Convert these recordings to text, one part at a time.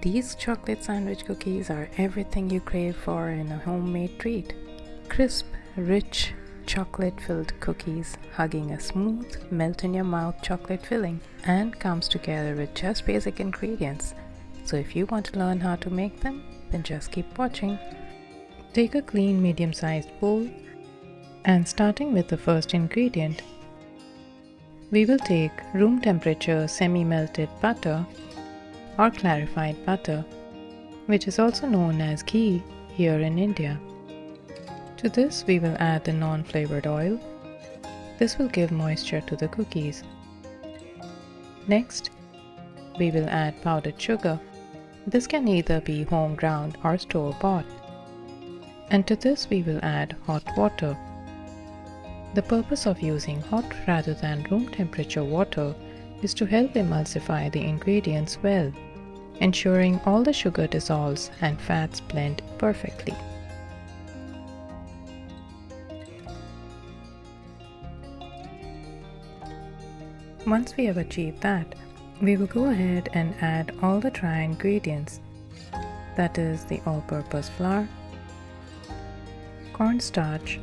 These chocolate sandwich cookies are everything you crave for in a homemade treat. Crisp, rich, chocolate-filled cookies hugging a smooth, melt-in-your-mouth chocolate filling, and comes together with just basic ingredients. So if you want to learn how to make them, then just keep watching. Take a clean medium-sized bowl, and starting with the first ingredient, we will take room temperature semi-melted butter or clarified butter, which is also known as ghee here in India. To this we will add the non-flavored oil. This will give moisture to the cookies. Next, we will add powdered sugar. This can either be home ground or store-bought. And to this we will add hot water. The purpose of using hot rather than room temperature water is to help emulsify the ingredients well, ensuring all the sugar dissolves and fats blend perfectly. Once we have achieved that, we will go ahead and add all the dry ingredients, that is the all-purpose flour, cornstarch,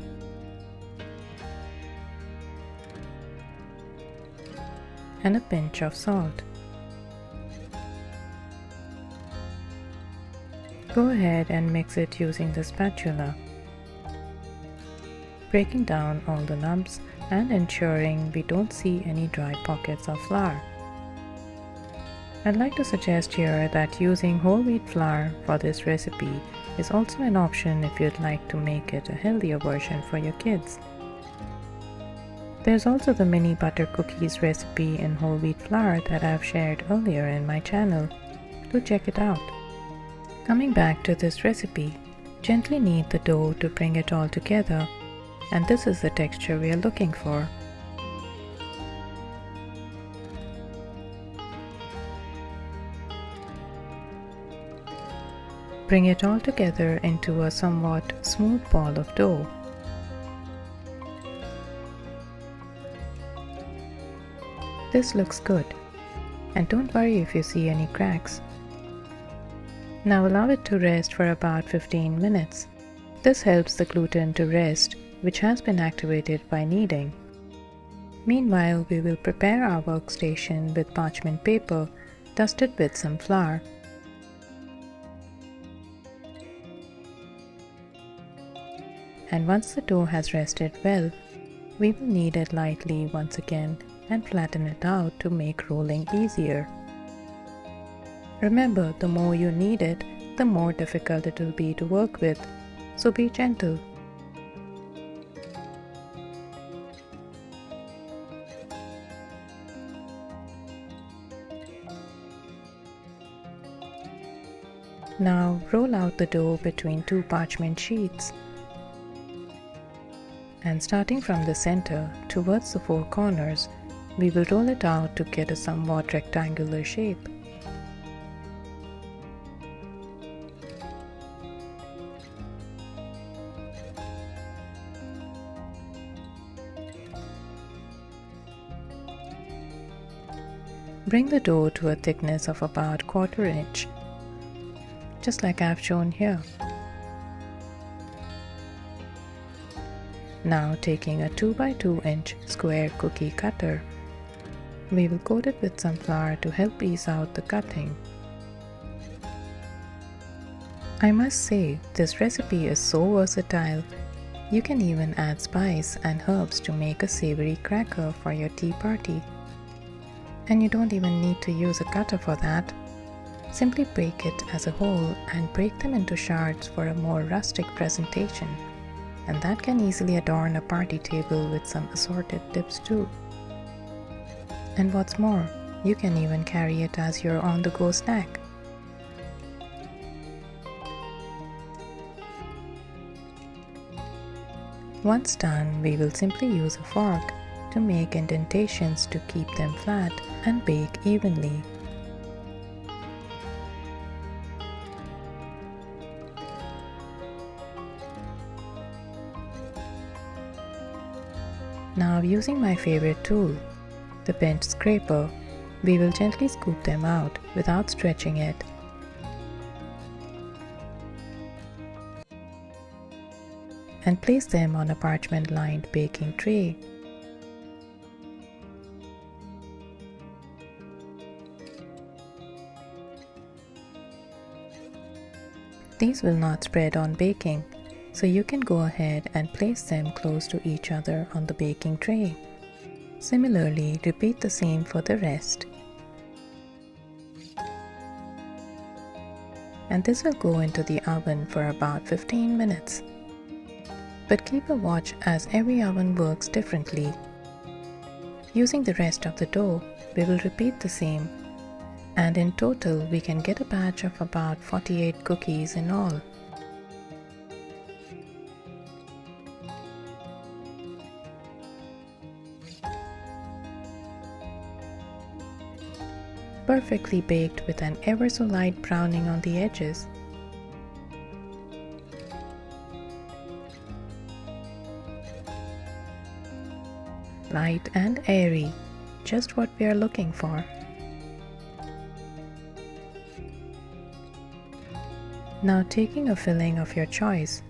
and a pinch of salt. Go ahead and mix it using the spatula, breaking down all the lumps and ensuring we don't see any dry pockets of flour. I'd like to suggest here that using whole wheat flour for this recipe is also an option if you'd like to make it a healthier version for your kids. There's also the mini butter cookies recipe in whole wheat flour that I've shared earlier in my channel. Do check it out. Coming back to this recipe, gently knead the dough to bring it all together, and this is the texture we are looking for. Bring it all together into a somewhat smooth ball of dough. This looks good, and don't worry if you see any cracks. Now allow it to rest for about 15 minutes. This helps the gluten to rest, which has been activated by kneading. Meanwhile, we will prepare our workstation with parchment paper dusted with some flour. And once the dough has rested well, we will knead it lightly once again and flatten it out to make rolling easier. Remember, the more you knead it, the more difficult it will be to work with, so be gentle. Now roll out the dough between two parchment sheets, and starting from the center towards the four corners, we will roll it out to get a somewhat rectangular shape. Bring the dough to a thickness of about 1/4 inch, just like I've shown here. Now taking a 2x2 inch square cookie cutter, we will coat it with some flour to help ease out the cutting. I must say, this recipe is so versatile. You can even add spice and herbs to make a savory cracker for your tea party. And you don't even need to use a cutter for that. Simply break it as a whole and break them into shards for a more rustic presentation. And that can easily adorn a party table with some assorted dips too. And what's more, you can even carry it as your on-the-go snack. Once done, we will simply use a fork to make indentations to keep them flat and bake evenly. Now, using my favorite tool, the bench scraper, we will gently scoop them out without stretching it. and place them on a parchment-lined baking tray. These will not spread on baking, so you can go ahead and place them close to each other on the baking tray. Similarly, repeat the same for the rest. And this will go into the oven for about 15 minutes. But keep a watch as every oven works differently. Using the rest of the dough, we will repeat the same, and in total we can get a batch of about 48 cookies in all. Perfectly baked with an ever so light browning on the edges. Light and airy, just what we are looking for. Now taking a filling of your choice,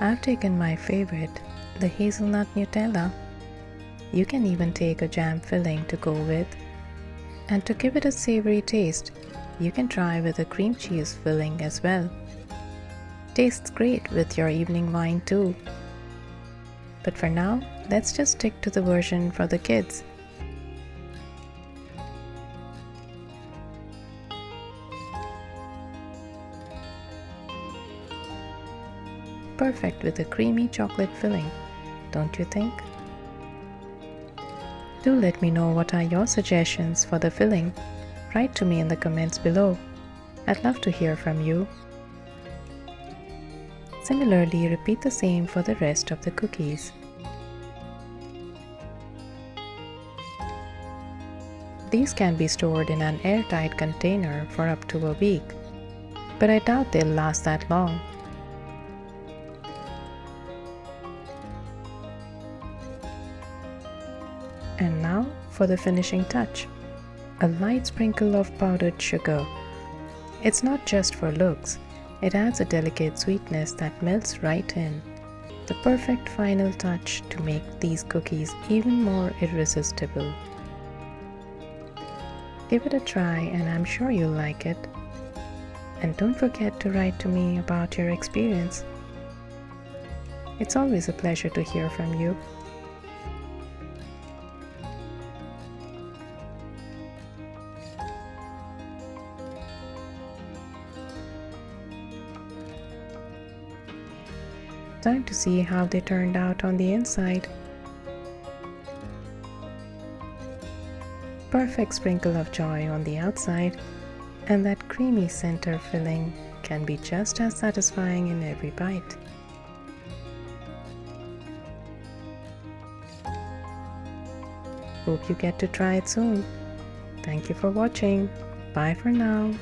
I've taken my favorite, the hazelnut Nutella. You can even take a jam filling to go with. And to give it a savory taste, you can try with a cream cheese filling as well. Tastes great with your evening wine too. But for now, let's just stick to the version for the kids. Perfect with a creamy chocolate filling, don't you think? Do let me know what are your suggestions for the filling. Write to me in the comments below. I'd love to hear from you. Similarly, repeat the same for the rest of the cookies. These can be stored in an airtight container for up to a week, but I doubt they'll last that long. And now for the finishing touch, a light sprinkle of powdered sugar. It's not just for looks, it adds a delicate sweetness that melts right in. The perfect final touch to make these cookies even more irresistible. Give it a try and I'm sure you'll like it. And don't forget to write to me about your experience. It's always a pleasure to hear from you. Time to see how they turned out on the inside. Perfect sprinkle of joy on the outside, and that creamy center filling can be just as satisfying in every bite. Hope you get to try it soon. Thank you for watching. Bye for now.